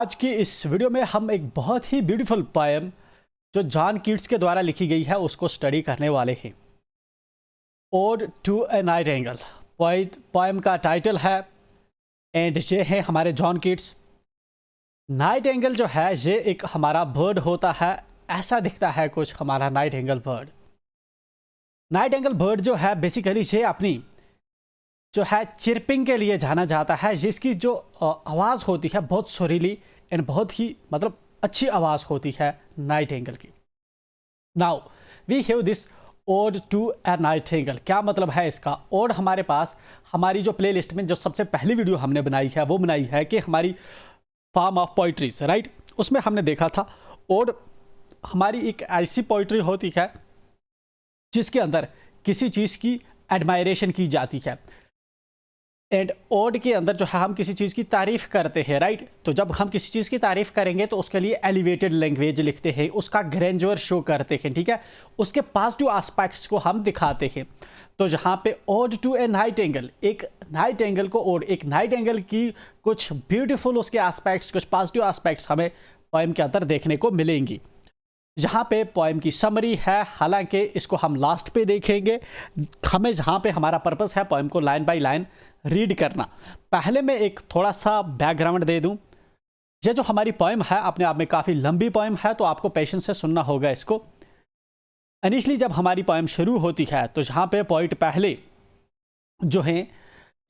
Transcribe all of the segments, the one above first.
आज की इस वीडियो में हम एक बहुत ही ब्यूटीफुल पोएम जो जॉन कीट्स के द्वारा लिखी गई है उसको स्टडी करने वाले हैं। Ode to a nightingale poem का टाइटल है एंड ये है हमारे जॉन कीट्स। नाइट एंगल जो है ये एक हमारा बर्ड होता है, ऐसा दिखता है कुछ हमारा night angle bird. Night angle bird जो है बेसिकली ये अपनी जो है चिरपिंग के लिए जाना जाता है, जिसकी जो आवाज़ होती है बहुत सुरीली एंड बहुत ही मतलब अच्छी आवाज़ होती है नाइट एंगल की। Now we have this ode to a nightingale. क्या मतलब है इसका? ओड हमारे पास हमारी जो प्ले लिस्ट में जो सबसे पहली वीडियो हमने बनाई है वो बनाई है कि हमारी फॉर्म ऑफ पोइट्रीज, राइट। उसमें हमने देखा था ओड हमारी एक ऐसी पोइट्री होती है जिसके अंदर किसी चीज़ की एडमायरेशन की जाती है एंड ओड के अंदर जो है हम किसी चीज़ की तारीफ़ करते हैं, राइट। तो जब हम किसी चीज़ की तारीफ़ करेंगे तो उसके लिए एलिवेटेड लैंग्वेज लिखते हैं, उसका ग्रैंडर शो करते हैं, ठीक है, उसके पॉजिटिव एस्पेक्ट्स को हम दिखाते हैं। तो जहाँ पे ode to a nightingale, एक नाइट एंगल को ओड, एक नाइट एंगल की कुछ ब्यूटीफुल उसके एस्पेक्ट्स, कुछ पॉजिटिव एस्पेक्ट्स हमें पोएम के अंदर देखने को मिलेंगी। जहाँ पे पोएम की समरी है, हालांकि इसको हम लास्ट पे देखेंगे। हमें जहाँ पे हमारा पर्पस है पोएम को लाइन बाय लाइन रीड करना। पहले मैं एक थोड़ा सा बैकग्राउंड दे दूँ। ये जो हमारी पोएम है अपने आप में काफ़ी लंबी पोएम है, तो आपको पेशेंस से सुनना होगा इसको। इनिशियली जब हमारी पोएम शुरू होती है तो जहाँ पे पोइट पहले जो हैं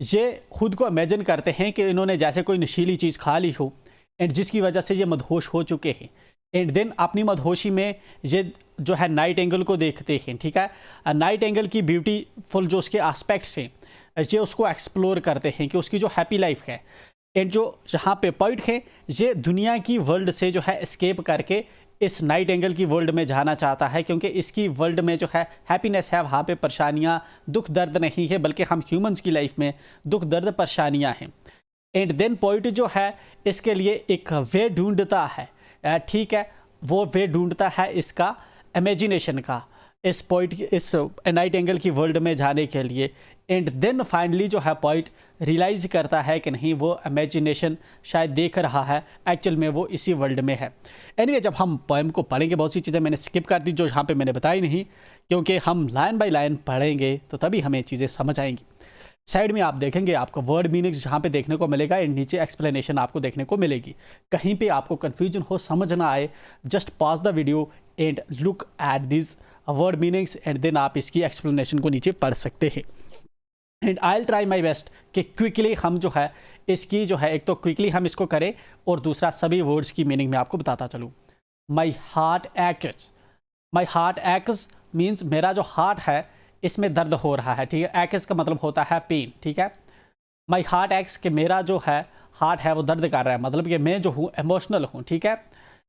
ये खुद को इमेजिन करते हैं कि इन्होंने जैसे कोई नशीली चीज़ खा ली हो एंड जिसकी वजह से ये मदहोश हो चुके हैं एंड देन अपनी मदहोशी में ये जो है नाइट एंगल को देखते हैं, ठीक है। नाइट एंगल की ब्यूटीफुल जो उसके एस्पेक्ट्स हैं ये उसको एक्सप्लोर करते हैं कि उसकी जो हैप्पी लाइफ है एंड जो जहाँ पे पॉइंट है ये दुनिया की वर्ल्ड से जो है एस्केप करके इस नाइट एंगल की वर्ल्ड में जाना चाहता है, क्योंकि इसकी वर्ल्ड में जो है हैप्पीनेस है, वहाँ पे परेशानियाँ दुख दर्द नहीं है, बल्कि हम ह्यूमंस की लाइफ में दुख दर्द परेशानियाँ हैं। एंड देन पॉइंट जो है इसके लिए एक वे ढूंढता है, ठीक है, वो वे ढूंढता है इसका इमेजिनेशन का, इस पॉइंट इस नाइट एंगल की वर्ल्ड में जाने के लिए। एंड देन फाइनली जो है पॉइंट रियलाइज़ करता है कि नहीं, वो इमेजिनेशन शायद देख रहा है, एक्चुअल में वो इसी वर्ल्ड में है। एनीवे जब हम पोएम को पढ़ेंगे, बहुत सी चीज़ें मैंने स्किप कर दी जो यहाँ पे मैंने बताई नहीं, क्योंकि हम लाइन बाय लाइन पढ़ेंगे तो तभी हमें चीज़ें समझ आएंगी। साइड में आप देखेंगे आपको वर्ड मीनिंग्स जहाँ पे देखने को मिलेगा एंड नीचे एक्सप्लेनेशन आपको देखने को मिलेगी। कहीं पे आपको कन्फ्यूजन हो, समझ ना आए, just pause the video and look at this word meanings and then आप इसकी एक्सप्लेनेशन को नीचे पढ़ सकते हैं। And I will try my best कि क्विकली हम जो है इसकी जो है एक तो क्विकली हम इसको करें और दूसरा सभी वर्ड्स की मीनिंग में आपको बताता चलूँ। My heart x, my heart x means मेरा जो हार्ट है इसमें दर्द हो रहा है, ठीक है। एक्स का मतलब होता है पेन, ठीक है। माई हार्ट एक्स कि मेरा जो है हार्ट है वो दर्द कर रहा है, मतलब कि मैं जो हूँ इमोशनल हूँ, ठीक है।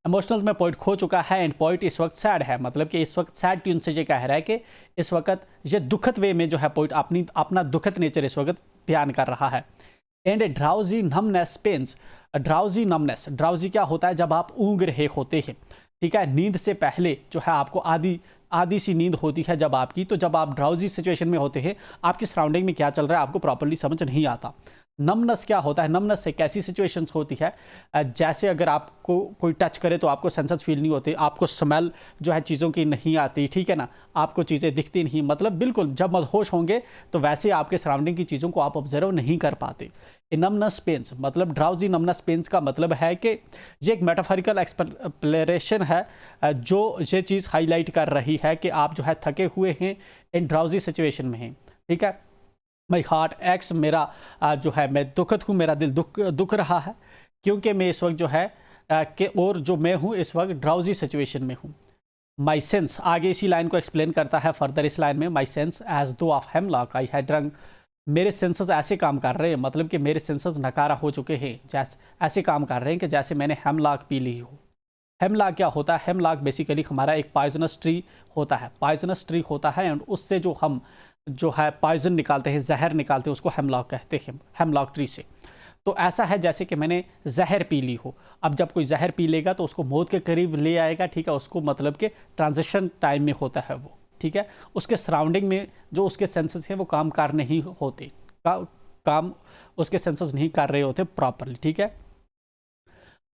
इमोशनल में पॉइंट खो चुका है एंड पॉइंट इस वक्त सैड है, मतलब कि इस वक्त सैड ट्यून से ये कह रहा है कि इस वक्त ये दुखद वे में जो है पॉइंट अपना दुखद नेचर इस वक्त बयान कर रहा है। And drowsy numbness pains, drowsy numbness, drowsy क्या होता है? जब आप ऊँग रहे होते हैं, ठीक है, नींद से पहले जो है आपको आधी सी नींद होती है जब आपकी, तो जब आप ड्राउजी सिचुएशन में होते हैं आपकी सराउंडिंग में क्या चल रहा है आपको प्रॉपर्ली समझ नहीं आता। नमनेस क्या होता है? नमनेस एक ऐसी सिचुएशंस होती है जैसे अगर आपको कोई टच करे तो आपको सेंसेस फील नहीं होते, आपको स्मेल जो है चीज़ों की नहीं आती, ठीक है ना, आपको चीज़ें दिखती नहीं, मतलब बिल्कुल जब मदहोश होंगे तो वैसे आपके सराउंडिंग की चीज़ों को आप ऑब्जर्व नहीं कर पाते। नमनेस पेन्स मतलब ड्राउजी नमनेस पेन्स का मतलब है कि ये एक मेटाफोरिकल एक्सप्लेनेशन है जो ये चीज़ हाईलाइट कर रही है कि आप जो है थके हुए हैं, इन ड्राउजी सिचुएशन में हैं, ठीक है। माई हार्ट एक्स, मेरा जो है मैं दुखद हूँ, मेरा दिल दुख रहा है, क्योंकि मैं इस वक्त जो है कि और जो मैं हूँ इस वक्त ड्राउजी सिचुएशन में हूँ। माई सेंस, आगे इसी लाइन को एक्सप्लेन करता है फर्दर इस लाइन में, माई सेंस एज दो of hemlock I had drunk, मेरे सेंसेस ऐसे काम कर रहे हैं, मतलब कि मेरे सेंसेस नकारा हो चुके हैं, जैसे ऐसे काम कर रहे हैं कि जैसे मैंने हेमलॉक पी ली हो। हेमलॉक क्या होता है? हेमलॉक बेसिकली हमारा एक पॉइजनस ट्री होता है, पॉइजनस ट्री होता है एंड उससे जो हम जो है पॉइजन निकालते हैं, जहर निकालते हैं, उसको हेमलॉक कहते हैं, हेमलॉक ट्री से। तो ऐसा है जैसे कि मैंने जहर पी ली हो। अब जब कोई जहर पी लेगा तो उसको मौत के करीब ले आएगा, ठीक है, उसको मतलब कि ट्रांजिशन टाइम में होता है वो, ठीक है। उसके सराउंडिंग में जो उसके सेंसेस हैं वो काम कर नहीं होते, काम उसके सेंसेस नहीं कर रहे होते प्रॉपरली, ठीक है।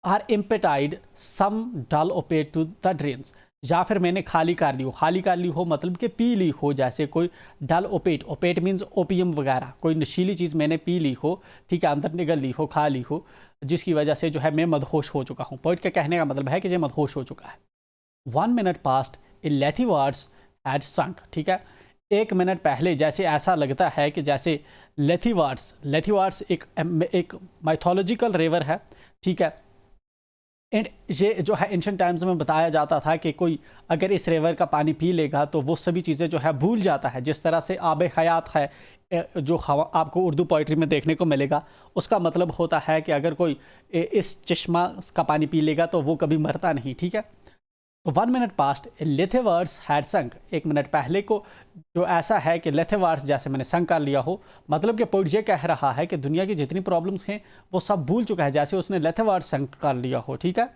Or emptied some dull opiate to the drains, या फिर मैंने खाली कर ली हो, खाली कर ली हो मतलब कि पी ली हो, जैसे कोई डल ओपेट, ओपेट मीन्स ओपियम वगैरह, कोई नशीली चीज़ मैंने पी ली हो, ठीक है, अंदर निगल ली हो, खा ली हो, जिसकी वजह से जो है मैं मदहोश हो चुका हूँ। पोइट के कहने का मतलब है कि ये मदहोश हो चुका है। 1 minute past a लेथीवार्ड्स हैड संक, ठीक है, 1 मिनट पहले जैसे ऐसा लगता है कि जैसे लेथीवार्ड्स एक माइथोलॉजिकल रिवर है, ठीक है, एंड ये जो है एंशिएंट टाइम्स में बताया जाता था कि कोई अगर इस रिवर का पानी पी लेगा तो वो सभी चीज़ें जो है भूल जाता है। जिस तरह से आब हयात है जो आपको उर्दू पोइट्री में देखने को मिलेगा, उसका मतलब होता है कि अगर कोई इस चश्मा का पानी पी लेगा तो वो कभी मरता नहीं, ठीक है। तो 1 minute past Lethewards had sunk, 1 minute पहले को जो ऐसा है कि लेथेवर्ड्स जैसे मैंने संक कर लिया हो, मतलब कि पोइट ये कह रहा है कि दुनिया की जितनी प्रॉब्लम्स हैं वो सब भूल चुका है, जैसे उसने लेथेवर्ड्स संक कर लिया हो, ठीक है।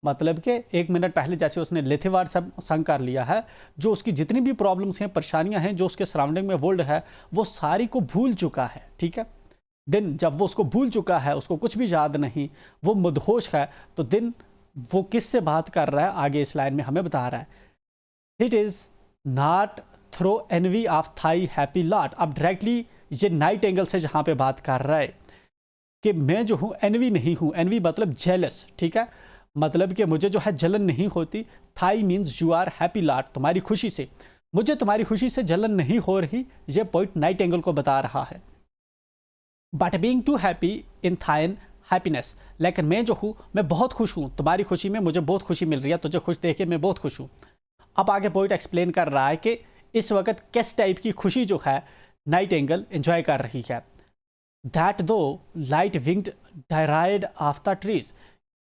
मतलब कि 1 मिनट पहले जैसे उसने लेथेवर्ड संक कर लिया है, जो उसकी जितनी भी प्रॉब्लम्स हैं, परेशानियां हैं, जो उसके सराउंडिंग में वर्ल्ड है, वो सारी को भूल चुका है, ठीक है। दिन जब वो उसको भूल चुका है, उसको कुछ भी याद नहीं, वो मदहोश है, तो दिन वो किससे बात कर रहा है आगे इस लाइन में हमें बता रहा है, it is not through envy of thy happy lot. अब डायरेक्टली ये नाइट एंगल से जहाँ पे बात कर रहा है कि मैं जो हूँ एनवी नहीं हूँ, एनवी मतलब जेलस, ठीक है, मतलब कि मुझे जो है जलन नहीं होती। Thy means you are happy lot, तुम्हारी खुशी से, मुझे तुम्हारी खुशी से जलन नहीं हो रही, ये पॉइंट नाइट एंगल को बता रहा है। But being too happy in thine happiness, लेकिन मैं जो हूँ मैं बहुत खुश हूँ, तुम्हारी खुशी में मुझे बहुत खुशी मिल रही है, तुझे खुश देख के मैं बहुत खुश हूँ। अब आगे पॉइंट एक्सप्लेन कर रहा है कि इस वक्त किस टाइप की खुशी जो है नाइट एंगल एंजॉय कर रही है। That thou light winged dryad of the trees,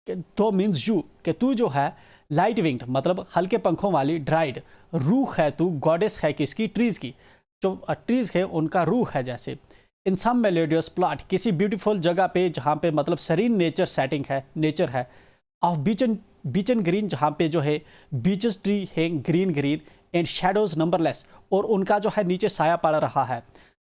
तो मीन्स यू, कि तू जो है लाइट विंग्ड मतलब हल्के पंखों वाली, ड्राइड रूह है तू, गॉडेस है किसकी, ट्रीज की, जो ट्रीज है उनका रूह है। जैसे इन सम मेलोडियस प्लॉट, किसी ब्यूटीफुल जगह पे जहाँ पे मतलब सरीन नेचर सेटिंग है, नेचर है, ऑफ बीचन ग्रीन, जहाँ पे जो है बीचेस ट्री है green green, and shadows numberless, और उनका जो है नीचे साया पड़ रहा है।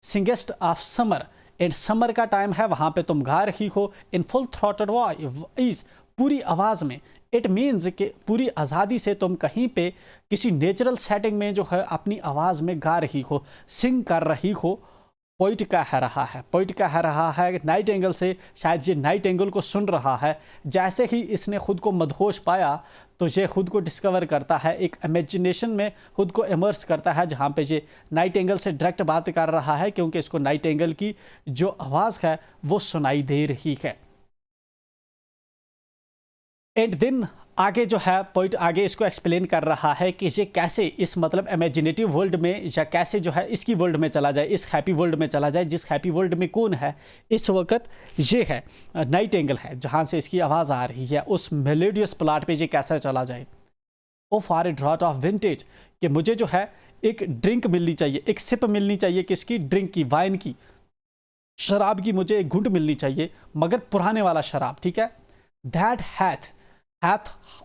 सिंगेस्ट ऑफ समर, एंड समर का टाइम है, वहाँ पे तुम गा रही हो, इन फुल थ्रॉटेड वॉइस, पूरी आवाज़ में। इट मीन्स कि पूरी आज़ादी से तुम कहीं पे किसी नेचुरल सेटिंग में जो है अपनी आवाज़ में गा रही हो, सिंग कर रही हो। पॉइंट कह रहा है, पॉइंट कह रहा है नाइट एंगल से, शायद ये नाइट एंगल को सुन रहा है। जैसे ही इसने खुद को मदहोश पाया तो ये खुद को डिस्कवर करता है, एक इमेजिनेशन में खुद को इमर्स करता है, जहाँ पे ये नाइट एंगल से डायरेक्ट बात कर रहा है, क्योंकि इसको नाइट एंगल की जो आवाज़ है वो सुनाई दे रही है। एंड दिन आगे जो है पॉइंट आगे इसको एक्सप्लेन कर रहा है कि ये कैसे इस मतलब इमेजिनेटिव वर्ल्ड में, या कैसे जो है इसकी वर्ल्ड में चला जाए, इस हैप्पी वर्ल्ड में चला जाए, जिस हैप्पी वर्ल्ड में कौन है इस वक्त, ये है नाइट एंगल है, जहाँ से इसकी आवाज़ आ रही है, उस मेलोडियस प्लॉट पे ये कैसे चला जाए। O for a draught of vintage, कि मुझे जो है एक ड्रिंक मिलनी चाहिए, एक सिप मिलनी चाहिए, किसकी, ड्रिंक की, वाइन की, शराब की, मुझे एक घुंट मिलनी चाहिए, मगर पुराने वाला शराब, ठीक है। दैट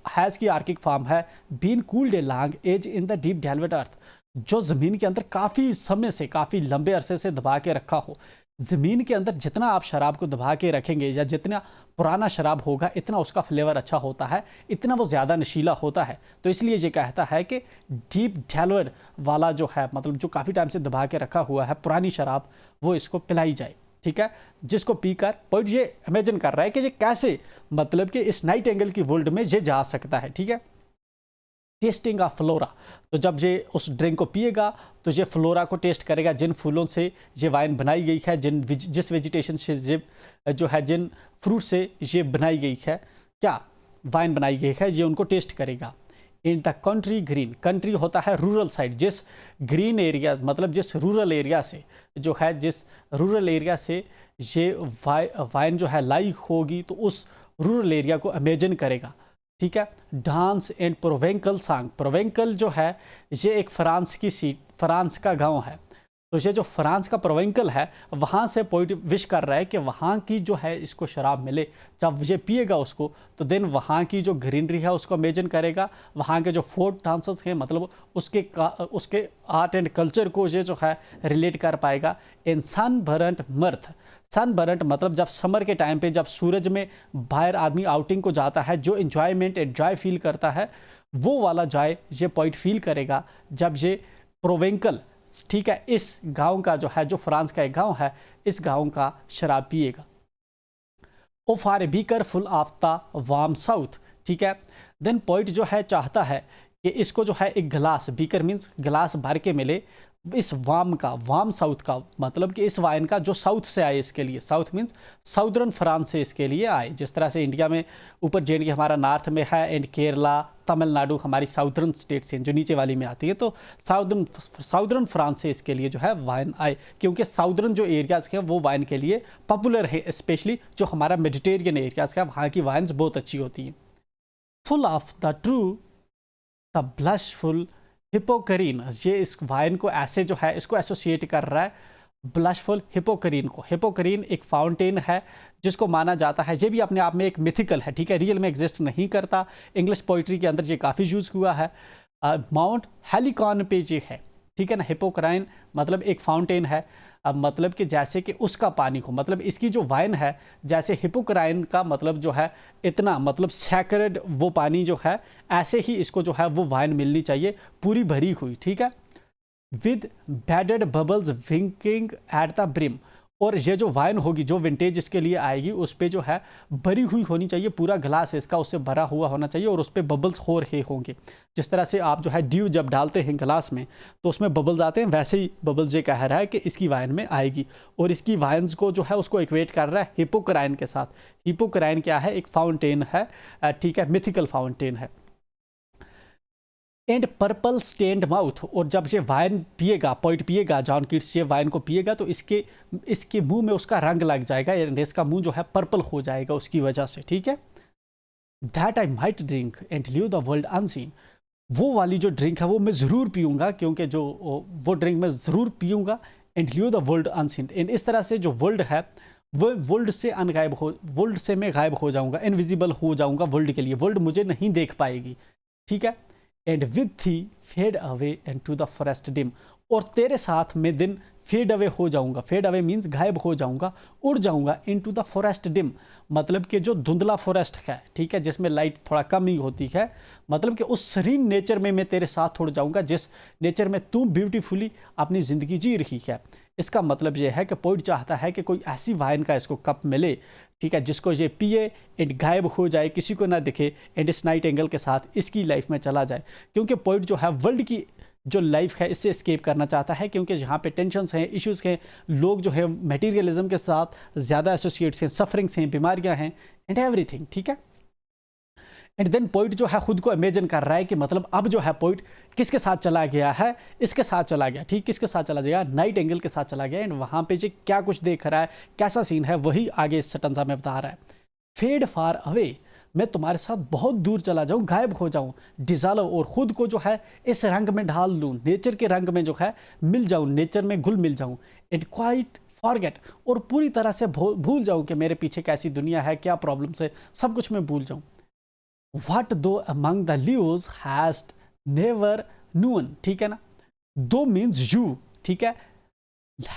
हैज़ की आर्किक फॉर्म है, been cooled a long age in the deep delved earth, जो ज़मीन के अंदर काफ़ी समय से, काफ़ी लंबे अरसे से दबा के रखा हो। ज़मीन के अंदर जितना आप शराब को दबा के रखेंगे या जितना पुराना शराब होगा, इतना उसका फ्लेवर अच्छा होता है, इतना वो ज़्यादा नशीला होता है। तो इसलिए ये कहता है कि डीप डेल्वेड वाला जो है, मतलब जो काफ़ी टाइम से दबा के रखा हुआ है पुरानी शराब, वो इसको पिलाई जाए, ठीक है, जिसको पीकर पॉइंट ये इमेजिन कर रहा है कि ये कैसे मतलब कि इस नाइट एंगल की वर्ल्ड में ये जा सकता है, ठीक है। टेस्टिंग ऑफ फ्लोरा, तो जब ये उस ड्रिंक को पिएगा तो ये फ्लोरा को टेस्ट करेगा, जिन फूलों से ये वाइन बनाई गई है, जिस वेजिटेशन से ये जो है, जिन फ्रूट से ये बनाई गई है, क्या वाइन बनाई गई है, ये उनको टेस्ट करेगा। In the country green, country होता है रूरल साइड, जिस ग्रीन एरिया मतलब जिस रूरल एरिया से जो है, जिस रूरल एरिया से ये वाइन जो है लाई होगी, तो उस रूरल एरिया को इमेजिन करेगा, ठीक है। डांस एंड प्रोवेंकल सॉन्ग, प्रोवेंकल जो है ये एक फ्रांस की सीट, फ्रांस का गांव है, तो ये जो फ्रांस का प्रोवेंकल है वहाँ से पोइट विश कर रहा है कि वहाँ की जो है इसको शराब मिले, जब ये पिएगा उसको तो देन वहाँ की जो ग्रीनरी है उसको इमेजिन करेगा, वहाँ के जो फोक डांसर्स हैं मतलब उसके आर्ट एंड कल्चर को ये जो है रिलेट कर पाएगा। इन सनबर्न्ट मर्थ, सनबर्न्ट मतलब जब समर के टाइम पे जब सूरज में बाहर आदमी आउटिंग को जाता है, जो इन्जॉयमेंट एंजॉय फील करता है वो वाला जॉय ये पोइट फील करेगा जब ये प्रोवेंकल, ठीक है, इस गांव का जो है, जो फ्रांस का एक गांव है, इस गांव का शराब पिएगा। O for a beaker full of the warm south, ठीक है। देन पोइट जो है चाहता है कि इसको जो है एक गिलास, बीकर मीन्स गिलास भर के मिले इस वार्म का, वार्म साउथ का मतलब कि इस वाइन का जो साउथ से आए इसके लिए, साउथ मीन्स साउदर्न फ्रांस से इसके लिए आए। जिस तरह से इंडिया में ऊपर जे हमारा नॉर्थ में है एंड केरला तमिलनाडु हमारी साउदर्न स्टेट्स हैं जो नीचे वाली में आती है, तो साउदर्न फ्रांस से इसके लिए जो है वाइन आए, क्योंकि साउदर्न जो एरियाज़ हैं वो वाइन के लिए पॉपुलर है, स्पेशली जो हमारा मेडिटेरियन एरियाज़ का वहाँ की वाइन्स बहुत अच्छी होती हैं। Full of the true the blushful Hippocrene, ये इस वाइन को ऐसे जो है इसको एसोसिएट कर रहा है ब्लशफुल हिपोकरीन को। हिपोकरीन एक फाउंटेन है जिसको माना जाता है, ये भी अपने आप में एक मिथिकल है, ठीक है, रियल में एग्जिस्ट नहीं करता। इंग्लिश पोइट्री के अंदर ये काफ़ी यूज़ हुआ है। माउंट हेलिकॉन पे ये है, ठीक है ना। हिपोकराइन मतलब एक फाउंटेन है, मतलब कि जैसे कि उसका पानी हो, मतलब इसकी जो वाइन है जैसे हिपोकराइन का मतलब जो है इतना मतलब सैक्रेड वो पानी जो है, ऐसे ही इसको जो है वो वाइन मिलनी चाहिए पूरी भरी हुई, ठीक है, with bedded bubbles winking at the brim. और ये जो वाइन होगी, जो विंटेज इसके लिए आएगी, उस पर जो है भरी हुई होनी चाहिए, पूरा गिलास इसका उससे भरा हुआ होना चाहिए और उस पर बबल्स हो रहे होंगे। जिस तरह से आप जो है ड्यू जब डालते हैं गिलास में तो उसमें बबल्स आते हैं, वैसे ही बबल्स ये कह रहा है कि इसकी वाइन में आएगी। और इसकी वाइन्स को जो है उसको इक्वेट कर रहा है हिपोकराइन के साथ। हिपोकराइन क्या है? एक फाउंटेन है, ठीक है, मिथिकल फाउंटेन है। एंड पर्पल स्टेन्ड माउथ, और जब ये वाइन पिएगा, पोइट पिएगा, जॉन कीट्स ये वाइन को पिएगा तो इसके मुंह में उसका रंग लग जाएगा, इसका मुंह जो है पर्पल हो जाएगा उसकी वजह से, ठीक है। That I might drink and leave the world unseen, वो वाली जो ड्रिंक है वो मैं ज़रूर पीऊँगा, क्योंकि जो वो ड्रिंक मैं ज़रूर पीऊँगा, and leave the world unseen, and इस तरह से जो वर्ल्ड है वो वर्ल्ड से मैं गायब हो जाऊँगा, इनविजिबल हो जाऊँगा वर्ल्ड के लिए, वर्ल्ड मुझे नहीं देख पाएगी, ठीक है। And with thee fade away and to the forest dim, और तेरे साथ मैं दिन फेड अवे हो जाऊंगा, फेड अवे मीन्स गायब हो जाऊंगा, उड़ जाऊंगा, इन टू द फॉरेस्ट डिम मतलब कि जो धुंधला फॉरेस्ट है, ठीक है, जिसमें लाइट थोड़ा कम ही होती है, मतलब कि उस सीरीन नेचर में मैं तेरे साथ उड़ जाऊंगा जिस नेचर में तू ब्यूटीफुली अपनी ज़िंदगी जी रही है। इसका मतलब यह है कि पोइट चाहता है कि कोई ऐसी वाइन का इसको कप मिले, ठीक है, जिसको ये पिए एंड गायब हो जाए, किसी को ना दिखे, एंड इस नाइट एंगल के साथ इसकी लाइफ में चला जाए, क्योंकि पोइट जो है वर्ल्ड की जो लाइफ है इससे एस्केप करना चाहता है, क्योंकि यहाँ पे टेंशन्स हैं, इश्यूज़ हैं, लोग जो है मटेरियलिज्म के साथ ज़्यादा एसोसिएट्स हैं, सफरिंग्स हैं, बीमारियाँ हैं एंड एवरीथिंग, ठीक है। एंड देन पोइट जो है खुद को इमेजिन कर रहा है कि मतलब अब जो है पोइट किसके साथ चला गया है, इसके साथ चला गया, ठीक, किसके साथ चला गया, नाइट एंगल के साथ चला गया, एंड वहाँ पे जो क्या कुछ देख रहा है, कैसा सीन है, वही आगे इस सटंजा में बता रहा है। फेड फार अवे, मैं तुम्हारे साथ बहुत दूर चला जाऊँ, गायब हो जाऊँ, डिज़ालो, और ख़ुद को जो है इस रंग में ढाल लूँ, नेचर के रंग में जो है मिल जाऊँ, नेचर में घुल मिल जाऊँ, एंड क्वाइट फॉरगेट, और पूरी तरह से भूल जाऊँ कि मेरे पीछे कैसी दुनिया है, क्या प्रॉब्लम्स है, सब कुछ मैं भूल जाऊँ। What though among the leaves hast never known, ठीक है ना, दो मीन्स यू, ठीक है,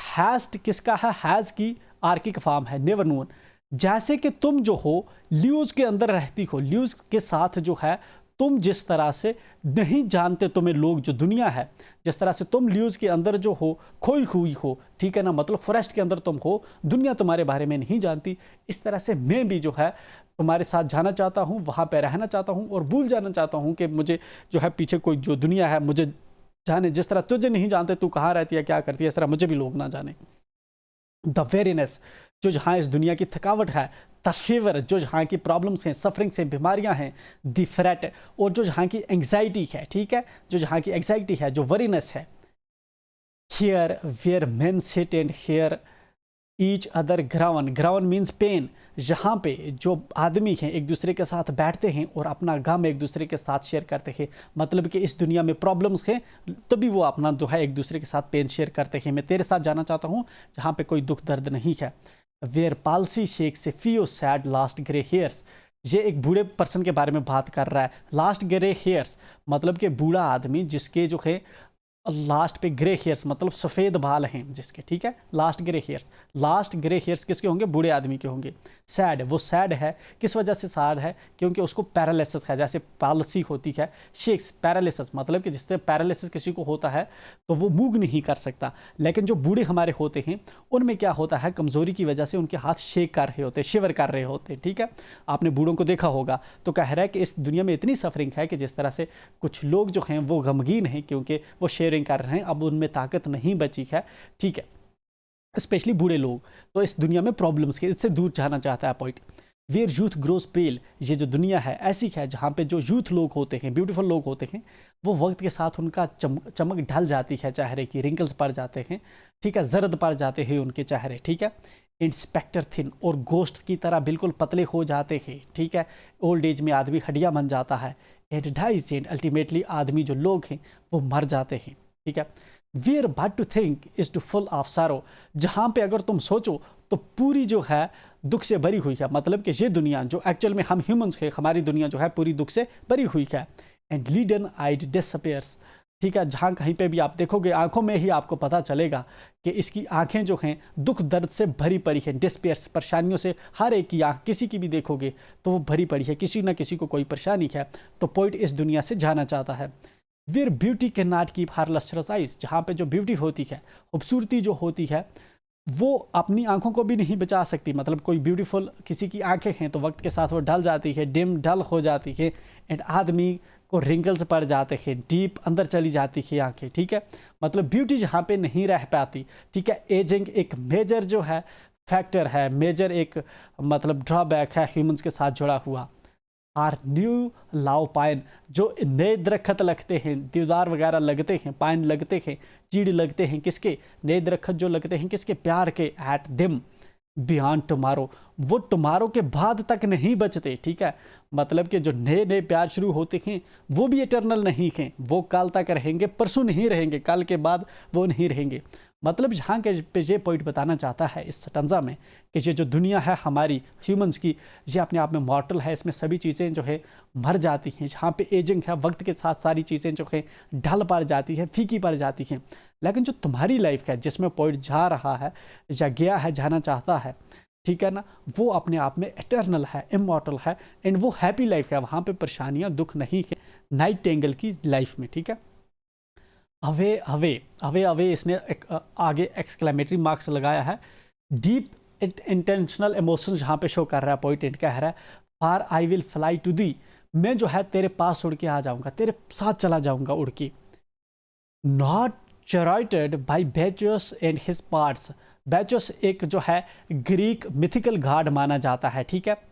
हैस्ट किसका है, हैज़ की आर्किक फॉर्म है, नेवर नोन, जैसे कि तुम जो हो ल्यूज के अंदर रहती हो, ल्यूज के साथ जो है तुम जिस तरह से नहीं जानते तुम्हें लोग, जो दुनिया है, जिस तरह से तुम ल्यूज के अंदर जो हो खोई हुई हो, ठीक है ना, मतलब फॉरेस्ट के अंदर तुम हो, दुनिया तुम्हारे बारे में नहीं जानती, इस तरह से मैं भी जो है तुम्हारे साथ जाना चाहता हूँ, वहाँ पे रहना चाहता हूँ और भूल जाना चाहता हूँ कि मुझे जो है पीछे कोई जो दुनिया है मुझे जाने, जिस तरह तुझे नहीं जानते तू कहाँ रहती है, क्या करती है, इस तरह मुझे भी लोग ना जाने। द वेरीनेस, जो जहाँ इस दुनिया की थकावट है, द फीवर, जो जहाँ की प्रॉब्लम्स हैं, सफरिंग्स हैं, बीमारियाँ हैं, द फ्रेट, और जो जहाँ की एंग्जाइटी है, ठीक है, जो जहाँ की एंग्जाइटी है, जो वरीनेस है। Here where men sit and hear each other ground, ground means pain, जहाँ पे जो आदमी हैं एक दूसरे के साथ बैठते हैं और अपना गम एक दूसरे के साथ शेयर करते हैं। मतलब कि इस दुनिया में प्रॉब्लम्स हैं तभी वो अपना जो है एक दूसरे के साथ पेन शेयर करते हैं। मैं तेरे साथ जाना चाहता हूँ जहाँ पे कोई दुख दर्द नहीं है। Where palsy shakes a few sad last grey hairs, ये एक बूढ़े पर्सन के बारे में बात कर रहा है। लास्ट ग्रे हेयर्स मतलब कि बूढ़ा आदमी जिसके जो है लास्ट पे ग्रे हेयर्स मतलब सफ़ेद बाल हैं जिसके, ठीक है। Last grey hairs, last grey hairs किसके होंगे? बूढ़े आदमी के होंगे। सैड, वो सैड है किस वजह से सैड है? क्योंकि उसको पैरालिसिस है, जैसे पालसी होती है। शेक्स, पैरालिसिस मतलब कि जिससे पैरालिसिस किसी को होता है तो वो मूव नहीं कर सकता। लेकिन जो बूढ़े हमारे होते हैं उनमें क्या होता है, कमज़ोरी की वजह से उनके हाथ शेक कर रहे होते, शिवर कर रहे होते, ठीक है। आपने बूढ़ों को देखा होगा। तो कह रहा है कि इस दुनिया में इतनी सफरिंग है कि जिस तरह से कुछ लोग जो हैं वो गमगीन हैं क्योंकि वो शेयरिंग कर रहे हैं, अब उनमें ताकत नहीं बची है, ठीक है, स्पेशली बूढ़े लोग। तो इस दुनिया में प्रॉब्लम्स के इससे दूर जाना चाहता है पॉइंट। वेयर यूथ ग्रोज पेल, ये जो दुनिया है ऐसी है जहाँ पे जो यूथ लोग होते हैं, ब्यूटीफुल लोग होते हैं, वो वक्त के साथ उनका चमक ढल जाती है, चेहरे की रिंकल्स पड़ जाते हैं, ठीक है, जर्द पड़ जाते हैं उनके चेहरे, ठीक है। इंस्पेक्टर थिन, और गोश्त की तरह बिल्कुल पतले हो जाते हैं, ठीक है। ओल्ड एज में आदमी हड्डियाँ बन जाता है। एंड डाइज, एंड अल्टीमेटली आदमी जो लोग हैं वो मर जाते हैं, ठीक है। Where but to think is to full of sorrow, जहाँ पे अगर तुम सोचो तो पूरी जो है दुख से भरी हुई है। मतलब कि ये दुनिया जो एक्चुअल में हम ह्यूमंस है, हमारी दुनिया जो है पूरी दुख से भरी हुई है। एंड लीडन आइड डिसअपियर्स, ठीक है, जहाँ कहीं पे भी आप देखोगे आंखों में ही आपको पता चलेगा कि इसकी आंखें जो हैं दुख दर्द से भरी पड़ी है। डिस्पेयर्स, परेशानियों से हर एक की आंख किसी की भी देखोगे तो वो भरी पड़ी है, किसी ना किसी को कोई परेशानी है। तो पोइट इस दुनिया से जाना चाहता है। Where beauty can not keep her lustrous eyes, जहाँ पे जो ब्यूटी होती है, खूबसूरती जो होती है, वो अपनी आंखों को भी नहीं बचा सकती। मतलब कोई ब्यूटीफुल किसी की आंखें हैं तो वक्त के साथ वो ढल जाती है, डिम डल हो जाती है, एंड आदमी को रिंकल्स पड़ जाते हैं, डीप अंदर चली जाती है आंखें, ठीक है। मतलब ब्यूटी जहाँ पे नहीं रह पाती, ठीक है। एजिंग एक मेजर जो है फैक्टर है, मेजर एक मतलब ड्रॉबैक है ह्यूमंस के साथ जुड़ा हुआ। आर न्यू लाव पाइन, जो नए दरख्त लगते हैं, देवदार वगैरह लगते हैं, पाइन लगते हैं, चीड़ लगते हैं, किसके? नए दरख्त जो लगते हैं किसके? प्यार के। एट दिम बियॉन्ड टुमारो, वो टुमारो के बाद तक नहीं बचते, ठीक है। मतलब कि जो नए नए प्यार शुरू होते हैं वो भी इटर्नल नहीं हैं, वो कल तक रहेंगे, परसों नहीं रहेंगे, कल के बाद वो नहीं रहेंगे। मतलब यहाँ के पे ये पॉइंट बताना चाहता है इस स्टंजा में कि ये जो दुनिया है हमारी ह्यूमंस की, ये अपने आप में मॉर्टल है, इसमें सभी चीज़ें जो है मर जाती हैं। जहाँ पे एजिंग है, वक्त के साथ सारी चीज़ें जो है ढल पड़ जाती हैं, फीकी पड़ जाती हैं। लेकिन जो तुम्हारी लाइफ है जिसमें पॉइंट जा रहा है या गया है, जाना चाहता है, ठीक है ना, वो अपने आप में एटर्नल है, इमॉर्टल है, एंड वो हैप्पी लाइफ है, वहाँ पे परेशानियाँ दुख नहीं है, नाइटिंगेल की लाइफ में, ठीक है। अवे अवे अवे अवे, इसने एक आगे एक्सक्लेमेटरी मार्क्स लगाया है। डीप इंटेंशनल इमोशन जहाँ पे शो कर रहा है पॉइंट, कह रहा है far I will fly to thee, मैं जो है तेरे पास उड़ के आ जाऊँगा, तेरे साथ चला जाऊँगा उड़ के। Not charioted by Bacchus and his pards, Bacchus एक जो है ग्रीक मिथिकल गॉड माना जाता है, ठीक है।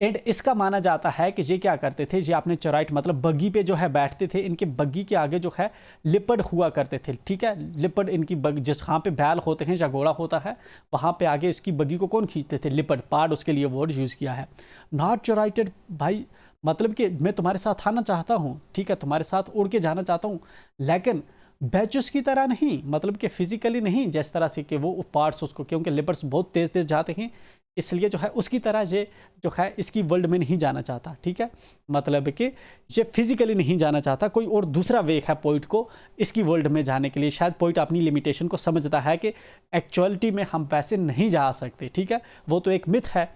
एंड इसका माना जाता है कि ये क्या करते थे, ये आपने चराइट मतलब बग्गी पे जो है बैठते थे, इनके बग्गी के आगे जो है लिपड हुआ करते थे, ठीक है। लिपड इनकी जिस जहाँ पे बैल होते हैं या घोड़ा होता है वहाँ पे आगे इसकी बग्गी को कौन खींचते थे? लिपड, पार्ड उसके लिए वर्ड यूज़ किया है। नॉट चराइटेड भाई, मतलब कि मैं तुम्हारे साथ आना चाहता हूँ, ठीक है, तुम्हारे साथ उड़ के जाना चाहता हूँ, लेकिन बैचुस की तरह नहीं, मतलब कि फिजिकली नहीं, जिस तरह से कि वो पार्ट्स उसको, क्योंकि लिपर्स बहुत तेज़ तेज़ जाते हैं, इसलिए जो है उसकी तरह ये जो है इसकी वर्ल्ड में नहीं जाना चाहता, ठीक है। मतलब कि ये फिजिकली नहीं जाना चाहता, कोई और दूसरा वे है पॉइंट को इसकी वर्ल्ड में जाने के लिए। शायद पॉइंट अपनी लिमिटेशन को समझता है कि एक्चुअलिटी में हम वैसे नहीं जा सकते, ठीक है, वो तो एक मिथ है।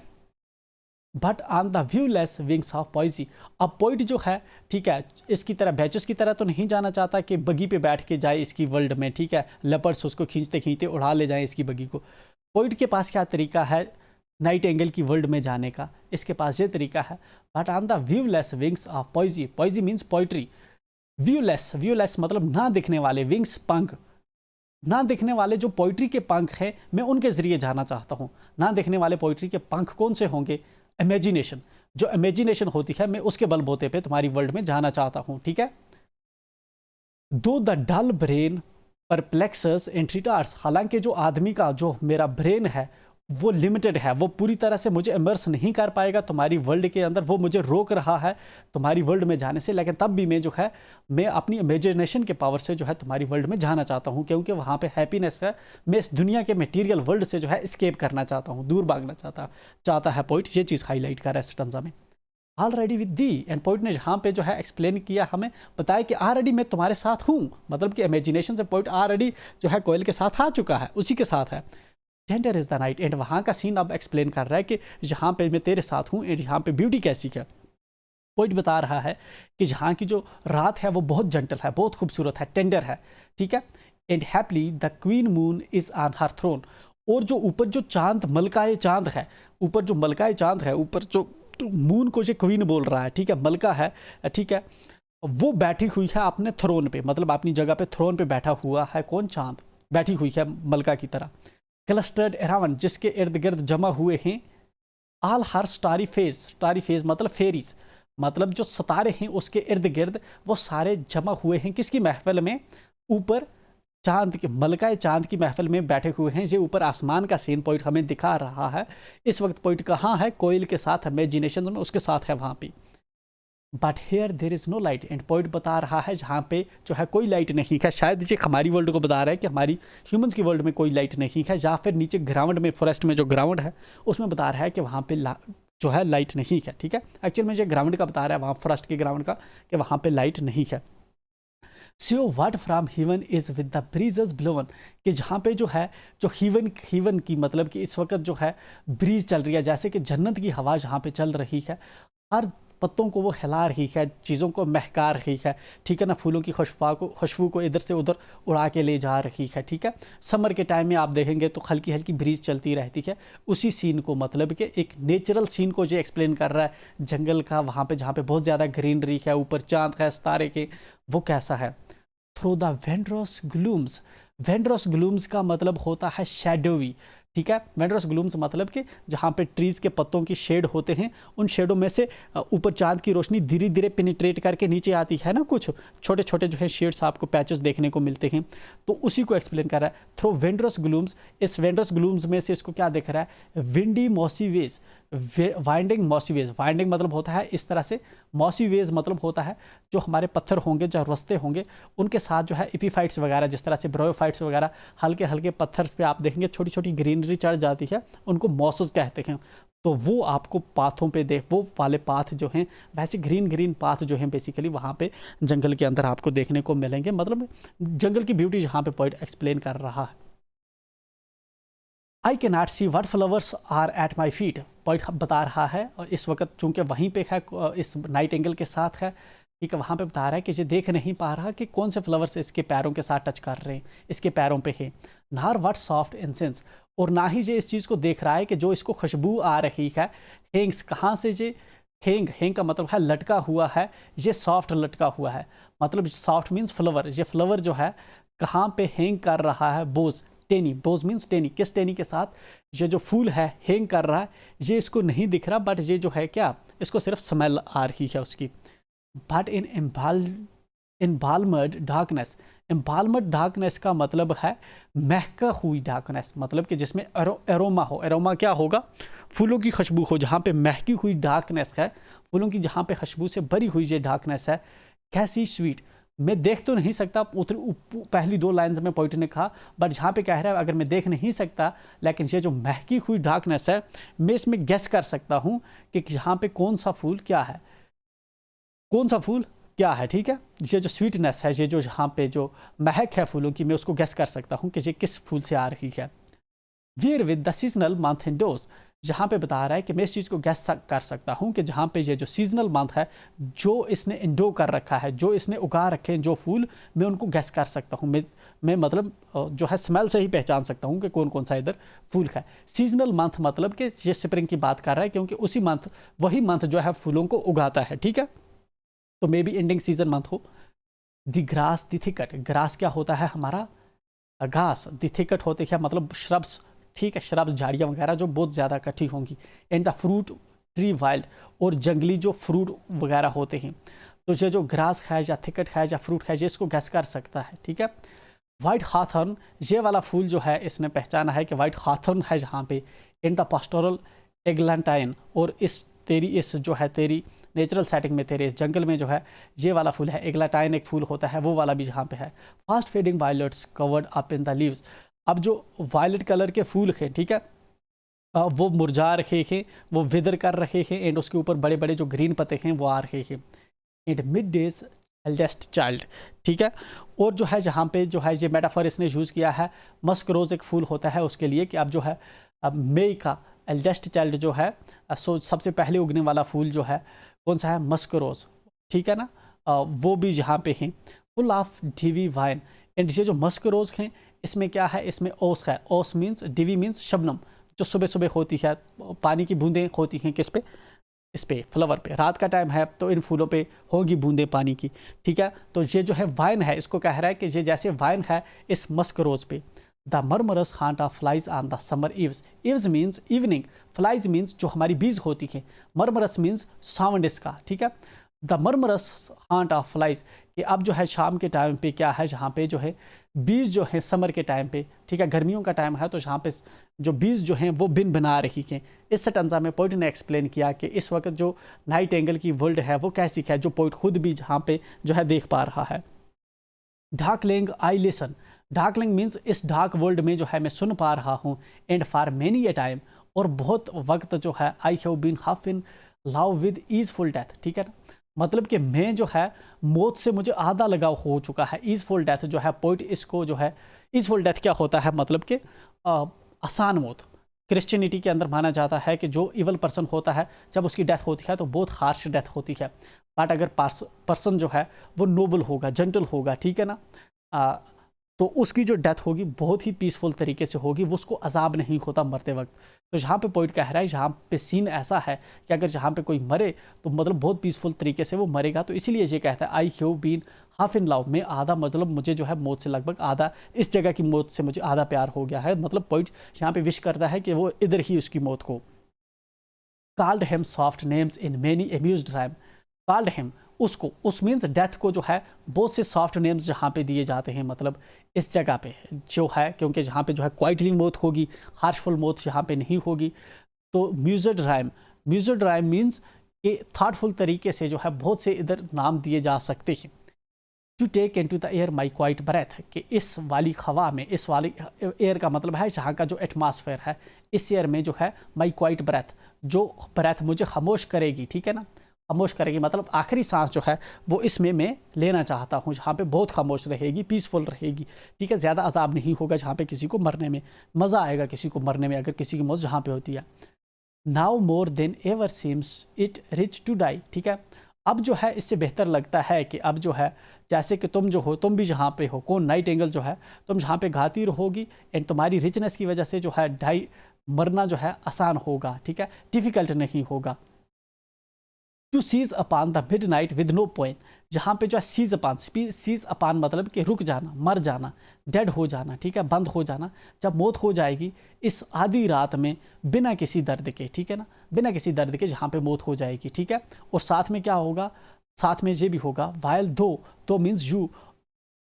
But on the viewless wings of poesy, अब पॉइंट जो है, ठीक है, इसकी तरह बैचेस की तरह तो नहीं जाना चाहता कि बगी पे बैठ के जाए इसकी वर्ल्ड में, ठीक है, लेपर्स उसको खींचते खींचते उड़ा ले जाएं इसकी बगी को। पॉइंट के पास क्या तरीका है नाइट एंगल की वर्ल्ड में जाने का? इसके पास ये तरीका है, but on the viewless wings of poesy, poesy means poetry, viewless, viewless मतलब ना दिखने वाले, विंग्स पंख, ना दिखने वाले जो पोइट्री के पंख हैं मैं उनके जरिए जाना चाहता हूँ। ना दिखने वाले पोइट्री के पंख कौन से होंगे? इमेजिनेशन, जो इमेजिनेशन होती है मैं उसके बलबूते पे तुम्हारी वर्ल्ड में जाना चाहता हूँ, ठीक है। Though the dull brain perplexes and retards, हालांकि जो आदमी का जो मेरा ब्रेन है वो लिमिटेड है, वो पूरी तरह से मुझे इमर्स नहीं कर पाएगा तुम्हारी वर्ल्ड के अंदर, वो मुझे रोक रहा है तुम्हारी वर्ल्ड में जाने से, लेकिन तब भी मैं जो है मैं अपनी इमेजिनेशन के पावर से जो है तुम्हारी वर्ल्ड में जाना चाहता हूँ, क्योंकि वहाँ पे हैप्पीनेस है। मैं इस दुनिया के मटेरियल वर्ल्ड से जो है स्केप करना चाहता हूँ, दूर भागना चाहता है पोइट। ये चीज़ हाईलाइट कर रहा है स्टैंजा में। Already with the, and poet ने यहाँ पे जो है एक्सप्लेन किया, हमें बताया कि ऑलरेडी मैं तुम्हारे साथ हूँ, मतलब कि इमेजिनेशन से पोइट ऑलरेडी जो है कोयल के साथ आ चुका है, उसी के साथ है। Tender is the night, and वहाँ का सीन अब एक्सप्लेन कर रहा है कि यहाँ पे मैं तेरे साथ हूँ, एंड यहाँ पे ब्यूटी कैसी है। पोइट बता रहा है कि जहाँ की जो रात है वो बहुत जेंटल है, बहुत खूबसूरत है, टेंडर है, ठीक है। And happily the queen moon is on her throne, और जो ऊपर जो चांद मलकाए चांद है, ऊपर जो मलकाए चांद है, ऊपर जो मून को जो क्वीन बोल रहा है, ठीक है, मलका है, ठीक है, वो बैठी हुई है अपने थ्रोन पे, मतलब अपनी जगह पे थ्रोन पे बैठा हुआ है। कौन? चांद बैठी हुई है मलका की तरह। क्लस्टर्ड अराउंड, जिसके इर्द गिर्द जमा हुए हैं ऑल हर स्टारी फेज मतलब फेरीज, मतलब जो सितारे हैं उसके इर्द गिर्द वो सारे जमा हुए हैं। किसकी महफिल में? ऊपर चांद के, मलकाए चांद की महफिल में बैठे हुए हैं। ये ऊपर आसमान का सीन पॉइंट हमें दिखा रहा है। इस वक्त पॉइंट कहाँ है? कोयल के साथ, इमेजिनेशन में उसके साथ है वहाँ पे। But here there is no light, and point बता रहा है जहाँ पे जो है कोई लाइट नहीं है। शायद ये हमारी वर्ल्ड को बता रहा है कि हमारी ह्यूमंस की वर्ल्ड में कोई लाइट नहीं है, या फिर नीचे ग्राउंड में, फॉरेस्ट में जो ग्राउंड है उसमें बता रहा है कि वहाँ पे जो है लाइट नहीं है, ठीक है। एक्चुअल में जो ग्राउंड का बता रहा है, वहाँ फॉरेस्ट के ग्राउंड का, कि वहाँ पे लाइट नहीं है। So what from heaven is with the breezes blown, कि जहाँ पे जो है जो हीवन की, मतलब कि इस वक्त जो है ब्रीज चल रही है, जैसे कि जन्नत की हवा जहाँ पे चल रही है, हर पत्तों को वो हिला रही है, चीज़ों को महका रही है, ठीक है ना, फूलों की खुशबू को इधर से उधर उड़ा के ले जा रही है, ठीक है। समर के टाइम में आप देखेंगे तो हल्की हल्की ब्रीज चलती रहती है। उसी सीन को, मतलब कि एक नेचुरल सीन को जो एक्सप्लेन कर रहा है, जंगल का, वहाँ पे जहाँ पे बहुत ज़्यादा ग्रीनरी है, ऊपर चांद है, सितारे के, वो कैसा है। थ्रू द वेंड्रोस ग्लूम्स, वेंड्रोस ग्लूम्स का मतलब होता है शैडोवी, ठीक है। वेंड्रोस ग्लूम्स मतलब कि जहाँ पे ट्रीज़ के पत्तों की शेड होते हैं, उन शेडों में से ऊपर चांद की रोशनी धीरे धीरे पेनिट्रेट करके नीचे आती है ना, कुछ छोटे छोटे जो है शेड्स आपको पैचेस देखने को मिलते हैं, तो उसी को एक्सप्लेन कर रहा है थ्रू वेंड्रोस ग्लूम्स। इस वेंड्रोस ग्लूम्स में से इसको क्या दिख रहा है? Windy mossy ways, winding mossy ways. Winding मतलब होता है इस तरह से, मॉसी वेज मतलब होता है जो हमारे पत्थर होंगे, जो रस्ते होंगे, उनके साथ जो है एपीफाइट्स वगैरह, जिस तरह से ब्रोयोफाइट्स वगैरह, हल्के हल्के पत्थर पे आप देखेंगे छोटी छोटी ग्रीनरी चढ़ जाती है, उनको मॉसेस कहते हैं। तो वो आपको पाथों पे वो वाले पाथ जो हैं, वैसे ग्रीन पाथ जो हैं बेसिकली वहाँ पे जंगल के अंदर आपको देखने को मिलेंगे। मतलब जंगल की ब्यूटी जहाँ पे पॉइंट एक्सप्लेन कर रहा है। I can not see what flowers are at my feet, point बता रहा है, और इस वक्त चूंकि वहीं पे है, इस नाइट एंगल के साथ है, ठीक है, वहाँ पे बता रहा है कि ये देख नहीं पा रहा कि कौन से फ्लावर्स इसके पैरों के साथ टच कर रहे हैं, इसके पैरों पे है। नार वट सॉफ्ट इंसेंस, और ना ही ये इस चीज़ को देख रहा है कि जो इसको खुशबू आ रही है, हेंग्स, कहाँ से ये हेंग का मतलब है लटका हुआ है, ये सॉफ्ट लटका हुआ है, मतलब सॉफ्ट मीन्स फ्लावर। ये फ्लावर जो है कहाँ पे हेंग कर रहा है? बोज, टेनी, बोज मीन्स टेनी, किस टेनी के साथ ये जो फूल है हेंग कर रहा है, ये इसको नहीं दिख रहा, बट ये जो है क्या, इसको सिर्फ स्मेल आ रही है उसकी। बट इन एम्बाल्मड डार्कनेस, एम्बाल्मड डार्कनेस का मतलब है महका हुई डार्कनेस, मतलब कि जिसमें एरोमा हो। एरोमा क्या होगा? फूलों की खुशबू हो। जहाँ पे महकी हुई डार्कनेस है, फूलों की जहाँ पे खुशबू से भरी हुई ये डार्कनेस है, कैसी स्वीट, मैं देख तो नहीं सकता, पहली दो लाइन्स में पॉइंट ने कहा, बट जहाँ पे कह रहा है अगर मैं देख नहीं सकता, लेकिन ये जो महकी हुई डार्कनेस है, मैं इसमें गेस कर सकता हूँ कि यहाँ पे कौन सा फूल क्या है, कौन सा फूल क्या है, ठीक है। ये जो स्वीटनेस है, ये जो यहाँ पे जो महक है फूलों की, मैं उसको गेस कर सकता हूँ कि ये किस फूल से आ रही है। Where with the seasonal month endows, जहाँ पे बता रहा है कि मैं इस चीज़ को गैस कर सकता हूँ कि जहाँ पे ये जो सीजनल मंथ है, जो इसने इंडो कर रखा है, जो इसने उगा रखे हैं जो फूल, मैं उनको गैस कर सकता हूँ। मैं मतलब जो है स्मेल से ही पहचान सकता हूँ कि कौन कौन सा इधर फूल है। सीजनल मंथ मतलब कि ये स्प्रिंग की बात कर रहा है, क्योंकि उसी मंथ, वही मंथ जो है फूलों को उगाता है, ठीक है। तो may be ending season month हो। द ग्रास द थिकट, ग्रास क्या होता है? हमारा घास। द थिकट होते हैं मतलब श्रब्स, ठीक है, श्रब्स, झाड़ियाँ वगैरह जो बहुत ज़्यादा इकट्ठी होंगी। And the fruit tree wild, और जंगली जो फ्रूट वगैरह होते हैं। तो ये जो ग्रास है या थिकट है या फ्रूट है, ये इसको गैस कर सकता है, ठीक है। वाइट हाथन, ये वाला फूल जो है इसने पहचाना है कि वाइट हाथन है जहाँ पे, इन द पास्टोरल एग्लांटाइन, और इस जो है तेरी नेचुरल सेटिंग में, तेरे इस जंगल में जो है ये वाला फूल है, एग्लांटाइन एक फूल होता है, वो वाला भी यहाँ पे है। Fast fading violets covered up in the leaves. अब जो वायलेट कलर के फूल हैं, ठीक है, वो मुरझा रहे हैं, वो विदर कर रहे हैं, एंड उसके ऊपर बड़े बड़े जो ग्रीन पत्ते हैं वो आ रहे हैं। And mid days eldest child, ठीक है। और जो है जहाँ पे जो है ये मेटाफर इसने यूज़ किया है, मस्क रोज़ एक फूल होता है उसके लिए, कि अब जो है मई का एल्डेस्ट चाइल्ड जो है, सो सबसे पहले उगने वाला फूल जो है कौन सा है, मस्क रोज़, ठीक है ना। वो भी यहाँ पे हैं। Full of dewy wine, and ये जो मस्क रोज़ हैं इसमें क्या है, इसमें ओस है। ओस मीन्स, डीवी मीन्स शबनम, जो सुबह सुबह होती है, पानी की बूंदें होती हैं किस पे, इस पे फ्लावर पे। रात का टाइम है तो इन फूलों पे होंगी बूंदे पानी की, ठीक है। तो ये जो है वाइन है, इसको कह रहा है कि ये जैसे वाइन है इस मस्क रोज पे। The murmurous haunt of flies on the summer eves. Eves means evening, flies means जो हमारी बीज होती है, मरमरस मीन्स साउंड इसका, ठीक है। The murmurous haunt of flies, कि अब जो है शाम के टाइम पे क्या है, जहाँ पे जो है बीज जो है समर के टाइम पे, ठीक है, गर्मियों का टाइम है तो जहाँ पे जो बीज जो हैं वो बिन बना रही हैं। इस स्टैंजा में पोइट ने एक्सप्लेन किया कि इस वक्त जो नाइट एंगल की वर्ल्ड है वो कैसी है, जो पोइट खुद भी जहाँ पे जो है देख पा रहा है। Darkling I listen, darkling means इस डार्क वर्ल्ड में जो है मैं सुन पा रहा हूँ। And for many a time, और बहुत वक्त जो है, I have been half in love with easeful death, ठीक है ना। मतलब कि मैं जो है मौत से मुझे आधा लगाव हो चुका है। ईजफुल डेथ जो है पोइट इसको जो है, ईजफुल डेथ क्या होता है, मतलब कि आसान मौत। क्रिश्चियनिटी के अंदर माना जाता है कि जो इवल पर्सन होता है जब उसकी डेथ होती है तो बहुत हार्श डेथ होती है। बट अगर पर्सन जो है वो नोबल होगा, जेंटल होगा, ठीक है ना, तो उसकी जो डेथ होगी बहुत ही पीसफुल तरीके से होगी, वो उसको अजाब नहीं होता मरते वक्त। तो जहाँ पे पॉइंट कह रहा है, जहाँ पे सीन ऐसा है कि अगर जहाँ पे कोई मरे तो मतलब बहुत पीसफुल तरीके से वो मरेगा। तो इसीलिए ये कहता है I have been half in love, में आधा, मतलब मुझे जो है मौत से लगभग आधा, इस जगह की मौत से मुझे आधा प्यार हो गया है। मतलब पॉइंट यहाँ पे विश करता है कि वो इधर ही उसकी मौत हो। Called him soft names in many amused rhyme, called him, उसको, उस मीन्स डेथ को जो है बहुत से सॉफ्ट नेम्स जहाँ पे दिए जाते हैं, मतलब इस जगह पे जो है, क्योंकि जहाँ पे जो है क्वाइटली मौत होगी, हार्शफुल मौत यहाँ पे नहीं होगी। तो म्यूज्ड राइम, म्यूज्ड राइम मीन्स कि थॉटफुल तरीके से जो है बहुत से इधर नाम दिए जा सकते हैं। To take into the air my quiet breath, कि इस वाली हवा में, इस वाली एयर का मतलब है जहाँ का जो एटमॉस्फेयर है, इस एयर में जो है माई क्वाइट ब्रेथ, जो ब्रेथ मुझे खामोश करेगी, ठीक है ना, खामोश करेगी मतलब आखिरी सांस जो है वो इसमें मैं लेना चाहता हूँ, जहाँ पे बहुत खामोश रहेगी, पीसफुल रहेगी, ठीक है। ज़्यादा अजाब नहीं होगा, जहाँ पे किसी को मरने में मज़ा आएगा, किसी को मरने में अगर किसी की मौत जहाँ पे होती है। Now more than ever seems it rich to die, ठीक है। अब जो है इससे बेहतर लगता है कि अब जो है जैसे कि तुम जो हो, तुम भी जहाँ पे हो, कौन नाइट एंगल जो है, तुम जहाँ पे गाती रहोगी, एंड तुम्हारी रिचनेस की वजह से जो है डाई, मरना जो है आसान होगा, ठीक है, डिफ़िकल्ट नहीं होगा। To cease upon the midnight with no point, जहाँ पे जो है सीज अपान, सीज अपान मतलब कि रुक जाना, मर जाना, डेड हो जाना, ठीक है, बंद हो जाना, जब मौत हो जाएगी इस आधी रात में बिना किसी दर्द के, ठीक है ना, बिना किसी दर्द के जहाँ पे मौत हो जाएगी, ठीक है। और साथ में क्या होगा, साथ में ये भी होगा while thou means you,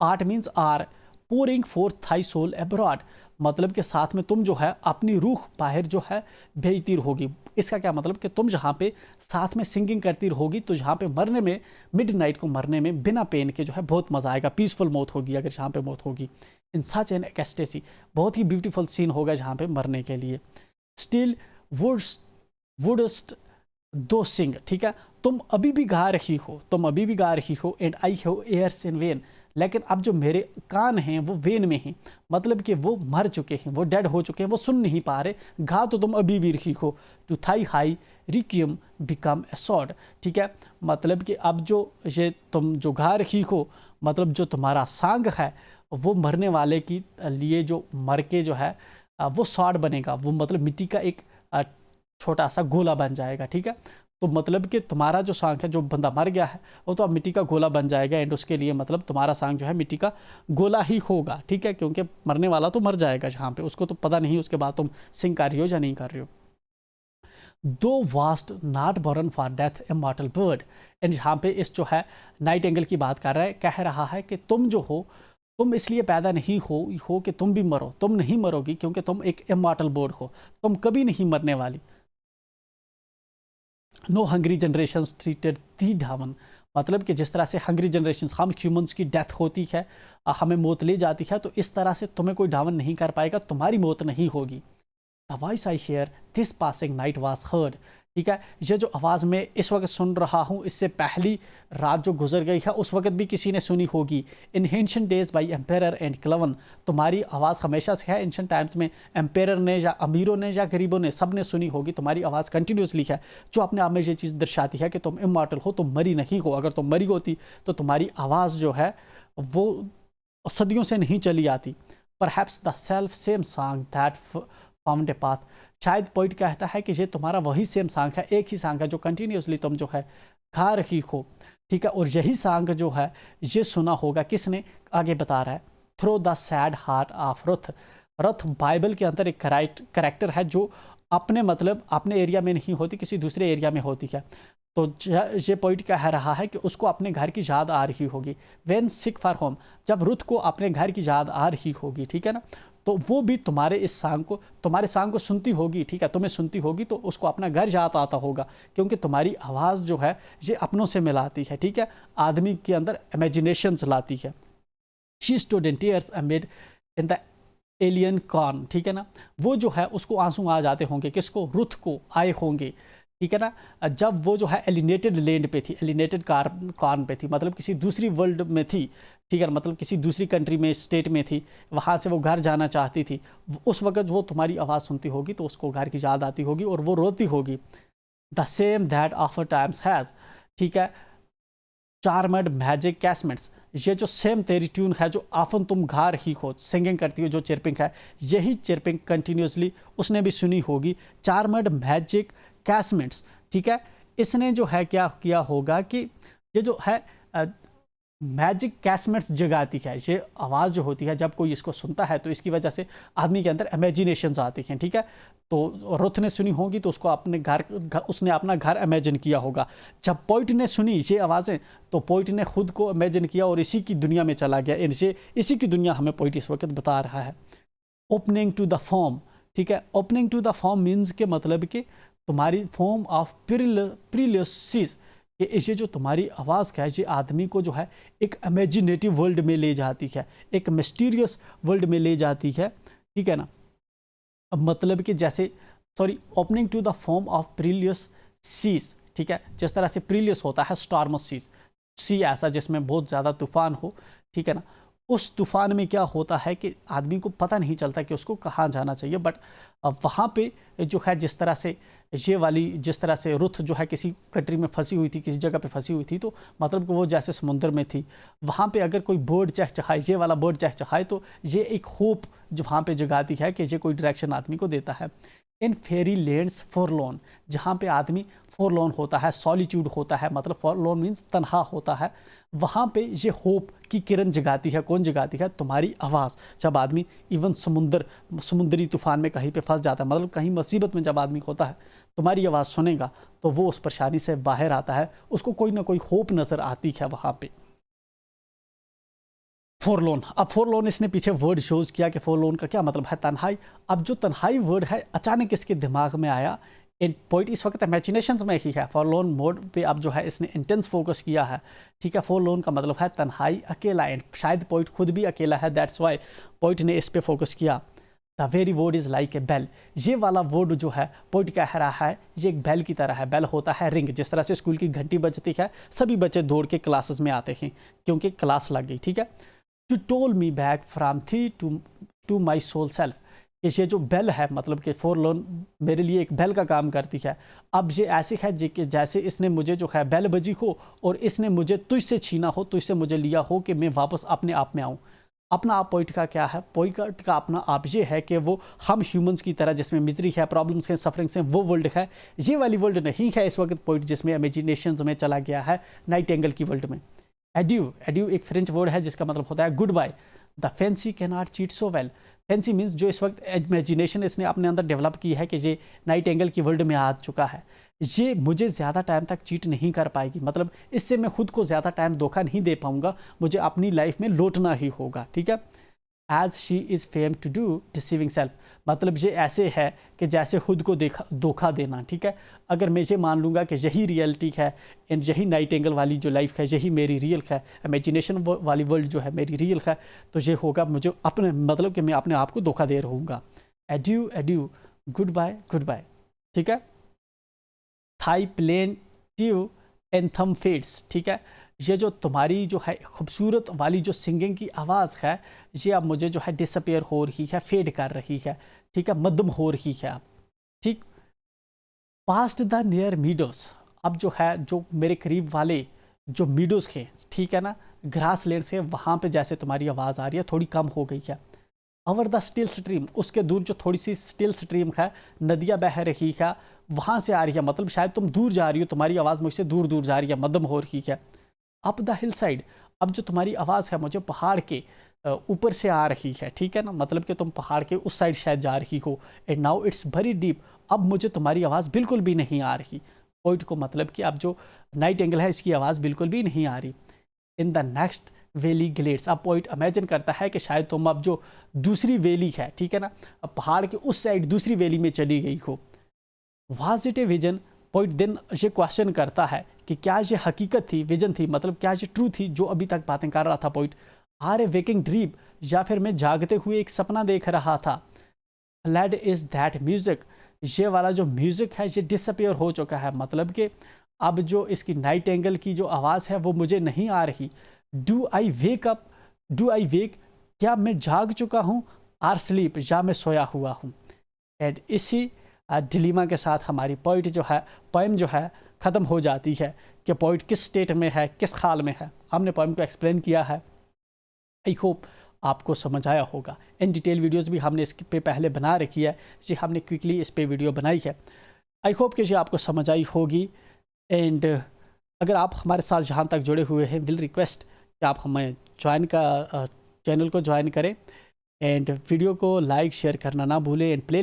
art means are, pouring forth thy soul abroad, मतलब कि साथ में तुम जो है अपनी रूह बाहर जो है भेजती रहोगी। इसका क्या मतलब कि तुम जहाँ पे साथ में सिंगिंग करती रहोगी, तो जहाँ पे मरने में, मिड नाइट को मरने में बिना पेन के जो है बहुत मज़ा आएगा, पीसफुल मौत होगी अगर जहाँ पे मौत होगी। इन सच एन एक्सटेसी, बहुत ही ब्यूटीफुल सीन होगा जहाँ पे मरने के लिए। स्टिल वुडस्ट दो सिंग, ठीक है, तुम अभी भी गा रही हो, तुम अभी भी गा रही हो। And I have ears in vain, लेकिन अब जो मेरे कान हैं वो वेन में हैं, मतलब कि वो मर चुके हैं, वो डेड हो चुके हैं, वो सुन नहीं पा रहे, गा तो तुम अभी भी रही हो। To thy high requiem become a sod, ठीक है, मतलब कि अब जो ये तुम जो गा रही हो, मतलब जो तुम्हारा सांग है वो मरने वाले की लिए जो मर के जो है वो सॉर्ड बनेगा, वो मतलब मिट्टी का एक छोटा सा गोला बन जाएगा, ठीक है। तो मतलब कि तुम्हारा जो सांग है, जो बंदा मर गया है वो तो अब मिट्टी का गोला बन जाएगा, एंड उसके लिए मतलब तुम्हारा सांग जो है मिट्टी का गोला ही होगा, ठीक है, क्योंकि मरने वाला तो मर जाएगा जहाँ पे, उसको तो पता नहीं उसके बाद तुम सिंग कर रही हो या नहीं कर रही हो। दो vast not born for death a मॉर्टल bird, and जहाँ पे इस जो है नाइट एंगल की बात कर रहा है, कह रहा है कि तुम जो हो तुम इसलिए पैदा नहीं हो कि तुम भी मरो, तुम नहीं मरोगी क्योंकि तुम एक इमॉर्टल बर्ड हो, तुम कभी नहीं मरने वाली। नो हंग्री जनरेशन ट्रीटेड दी डावन, मतलब कि जिस तरह से हंग्री जनरेशन, हम ह्यूमंस की डेथ होती है, हमें मौत ले जाती है, तो इस तरह से तुम्हें कोई डावन नहीं कर पाएगा, तुम्हारी मौत नहीं होगी। The voice I hear this passing night was heard, ठीक है, ये जो आवाज़ मैं इस वक्त सुन रहा हूँ, इससे पहली रात जो गुजर गई है उस वक्त भी किसी ने सुनी होगी। In ancient days by emperor and clown, तुम्हारी आवाज़ हमेशा से है, एंशिएंट टाइम्स में एम्पेरर ने या अमीरों ने या गरीबों ने सब ने सुनी होगी, तुम्हारी आवाज़ कंटिन्यूसली है, जो अपने आप में ये चीज़ दर्शाती है कि तुम इमॉर्टल हो, तुम मरी नहीं हो। अगर तुम मरी होती तो तुम्हारी आवाज़ जो है वो सदियों से नहीं चली आती। Perhaps the self same song that found a path, शायद पोइट कहता है कि ये तुम्हारा वही सेम सॉन्ग है, एक ही सॉन्ग है जो कंटिन्यूसली तुम जो है गा रही हो, ठीक है, और यही सॉन्ग जो है ये सुना होगा किसने, आगे बता रहा है, through the sad heart of Ruth. Ruth Bible के अंदर एक करेक्टर है जो अपने मतलब अपने एरिया में नहीं होती, किसी दूसरे एरिया में होती है। तो ये पॉइंट कह रहा है कि उसको अपने घर की याद आ रही होगी। व्हेन सिक फॉर होम, जब रुथ को अपने घर की याद आ रही होगी, ठीक है ना, तो वो भी तुम्हारे इस सॉन्ग को, तुम्हारे सॉन्ग को सुनती होगी, ठीक है, तुम्हें सुनती होगी, तो उसको अपना घर याद आता होगा, क्योंकि तुम्हारी आवाज़ जो है ये अपनों से मिलाती है, ठीक है, आदमी के अंदर इमेजिनेशंस लाती है। She stood in tears amid in the alien corn, ठीक है ना, वो जो है उसको आंसू आ जाते होंगे, किसको, रुथ को आए होंगे, ठीक है ना, जब वो जो है एलिनेटेड लैंड पे थी, एलिनेटेड कॉर्न पे थी, मतलब किसी दूसरी वर्ल्ड में थी, ठीक है, मतलब किसी दूसरी कंट्री में, स्टेट में थी, वहाँ से वो घर जाना चाहती थी, उस वक्त वो तुम्हारी आवाज़ सुनती होगी तो उसको घर की याद आती होगी और वो रोती होगी। The same that offer times has, ठीक है, चार्मड मैजिक कैसमेंट्स, ये जो सेम तेरी ट्यून है जो ऑफन तुम गा रही हो, सिंगिंग करती हो, जो चिरपिंग है, यही चिरपिंग कंटिन्यूसली उसने भी सुनी होगी। चार्मड मैजिक कैसमेंट्स, ठीक है, इसने जो है क्या किया होगा कि ये जो है मैजिक कैसमेंट्स जगाती है, ये आवाज़ जो होती है जब कोई इसको सुनता है तो इसकी वजह से आदमी के अंदर इमेजिनेशंस आती हैं, ठीक है, तो रुथ ने सुनी होगी तो उसको अपने घर उसने अपना घर इमेजिन किया होगा। जब पोइट ने सुनी ये आवाज़ें तो पोइट ने खुद को इमेजिन किया और इसी की दुनिया में चला गया, इसी की दुनिया हमें पोइट इस वक्त बता रहा है। ओपनिंग टू द फॉर्म, ठीक है, opening to the form means के मतलब कि तुम्हारी फॉर्म ऑफ प्रीलियसिस, ये जो तुम्हारी आवाज़ का है ये आदमी को जो है एक इमेजिनेटिव वर्ल्ड में ले जाती है, एक मिस्टीरियस वर्ल्ड में ले जाती है, ठीक है ना, मतलब कि जैसे opening to the form of perilous seas, ठीक है, जिस तरह से प्रीलियस होता है स्टॉर्मस सीज, सी ऐसा जिसमें बहुत ज़्यादा तूफान हो, ठीक है ना, उस तूफान में क्या होता है कि आदमी को पता नहीं चलता कि उसको कहाँ जाना चाहिए, बट वहाँ पे जो है जिस तरह से ये वाली, जिस तरह से रुथ जो है किसी कंट्री में फंसी हुई थी, किसी जगह पे फंसी हुई थी, तो मतलब कि वो जैसे समुद्र में थी, वहाँ पे अगर कोई बर्ड चहचहाए, ये वाला बर्ड चहचहाए तो ये एक होप जो वहाँ पे जगाती है कि ये कोई डायरेक्शन आदमी को देता है। इन फेरी लैंड्स फॉरलोन, जहाँ पे आदमी फॉरलोन होता है, सॉलिट्यूड होता है, मतलब फॉरलोन मीन्स तन्हा होता है, वहाँ पे ये होप की किरण जगाती है, कौन जगाती है, तुम्हारी आवाज़। जब आदमी इवन समुद्री तूफान में कहीं पे फंस जाता है, मतलब कहीं मुसीबत में जब आदमी होता है, तुम्हारी आवाज़ सुनेगा तो वो उस परेशानी से बाहर आता है, उसको कोई ना कोई होप नज़र आती है वहाँ पे। फोरलोन, अब फोरलोन इसने पीछे वर्ड शोज किया कि फोरलोन का क्या मतलब है, तन्हाई। अब जो तन्हाई वर्ड है अचानक इसके दिमाग में आया, पोइट इस वक्त इमेजिनेशंस में ही है, फोरलोन मोड पे अब जो है इसने इंटेंस फोकस किया है, ठीक है, फोरलोन का मतलब है तन्हाई, अकेला, एंड शायद पोइट खुद भी अकेला है, दैट्स वाई पोइट ने इस पे फोकस किया। The very word is like a bell, ये वाला वर्ड जो है पोइट कह रहा है ये एक बेल की तरह है। बेल होता है रिंग, जिस तरह से स्कूल की घंटी बजती है, सभी बच्चे दौड़ के क्लासेस में आते हैं क्योंकि क्लास लग गई, ठीक है। To toll me back from thee to my sole self, ये जो बेल है मतलब कि फोरलोन मेरे लिए एक बेल का काम करती है। अब ये ऐसी है कि जैसे इसने मुझे जो है बेल बजी हो और इसने मुझे तुझसे छीना हो, तुझसे मुझे लिया हो कि मैं वापस अपने आप में आऊँ। अपना आप पोइट का क्या है, पोइट का अपना आप ये है कि वो हम ह्यूमंस की तरह जिसमें मिजरी है, प्रॉब्लम्स हैं, सफरिंग्स हैं, वो वर्ल्ड है। ये वाली वर्ल्ड नहीं है इस वक्त पोइट जिसमें इमेजिनेशंस में चला गया है, नाइटिंगेल की वर्ल्ड में। एड्यू, एड्यू एक फ्रेंच वर्ड है जिसका मतलब होता है goodbye. The fancy can not cheat so well, fancy means जो इस वक्त इमेजिनेशन इसने अपने अंदर डेवलप की है कि ये नाइटिंगेल की वर्ल्ड में आ चुका है, ये मुझे ज़्यादा टाइम तक चीट नहीं कर पाएगी, मतलब इससे मैं खुद को ज़्यादा टाइम धोखा नहीं दे पाऊँगा, मुझे अपनी लाइफ में लौटना ही होगा, ठीक है। As she is famed to do deceiving self, मतलब ये ऐसे है कि जैसे खुद को धोखा देना, ठीक है। अगर मैं ये मान लूँगा कि यही रियलिटी है एंड यही नाइटिंगेल वाली जो लाइफ है यही मेरी रियल है, इमेजिनेशन वाली वर्ल्ड जो है मेरी रियल है, तो ये होगा मुझे अपने, मतलब कि मैं अपने आप को धोखा दे रहूँगा। एड्यू एड्यू, गुड बाय, ठीक है। थाई प्लेन ट्यू एंथम फेड्स, ठीक है। ये जो तुम्हारी जो है खूबसूरत वाली जो सिंगिंग की आवाज़ है, ये अब मुझे जो है डिसअपियर हो रही है, फेड कर रही है, ठीक है, मद्दम हो रही है अब, ठीक। पास्ट द नियर मीडोस, अब जो है जो मेरे करीब वाले जो मीडोस हैं, ठीक है ना, ग्रास लैंड से, वहाँ पे जैसे तुम्हारी आवाज़ आ रही है थोड़ी कम हो गई है। ओवर द स्टिल स्ट्रीम, उसके दूर जो थोड़ी सी स्टिल स्ट्रीम है, नदियाँ बह रही है, वहाँ से आ रही है, मतलब शायद तुम दूर जा रही हो, तुम्हारी आवाज़ मुझसे दूर दूर जा रही है, मध्यम हो रही है। अप द हिल साइड, अब जो तुम्हारी आवाज़ है मुझे पहाड़ के ऊपर से आ रही है, ठीक है ना, मतलब कि तुम पहाड़ के उस साइड शायद जा रही हो। And now it's very deep, अब मुझे तुम्हारी आवाज़ बिल्कुल भी नहीं आ रही। पॉइंट को मतलब कि अब जो नाइट एंगल है इसकी आवाज़ बिल्कुल भी नहीं आ रही। In the next valley glades, अब पॉइंट इमेजिन करता है कि शायद तुम अब जो दूसरी वैली है, ठीक है ना, अब पहाड़ के उस साइड दूसरी वैली में चली गई हो। Was it a vision, point देन ये क्वेश्चन करता है कि क्या ये हकीकत थी, विजन थी, मतलब क्या ये ट्रू थी जो अभी तक बातें कर रहा था। Point or a waking dream, या फिर मैं जागते हुए एक सपना देख रहा था। फ्लड इज दैट म्यूजिक, ये वाला जो म्यूजिक है ये डिसअपियर हो चुका है, मतलब कि अब जो इसकी नाइट एंगल की जो आवाज़ है वो मुझे नहीं आ रही। Do I wake up, do I wake, क्या मैं जाग चुका हूँ, आर स्लीप, या मैं सोया हुआ हूँ। एंड इसी डिलीमा के साथ हमारी पोइट जो है, पोएम जो है ख़त्म हो जाती है कि पोइट किस स्टेट में है, किस हाल में है। हमने पोएम को एक्सप्लेन किया है, आई होप आपको समझ आया होगा। इन डिटेल वीडियोस भी हमने इस पे पहले बना रखी है, जी हमने क्विकली इस पे वीडियो बनाई है। आई होप कि जी आपको समझ आई होगी। एंड अगर आप हमारे साथ जहाँ तक जुड़े हुए हैं, विल रिक्वेस्ट कि आप हमें चैनल को ज्वाइन करें एंड वीडियो को लाइक शेयर करना ना भूलें एंड प्ले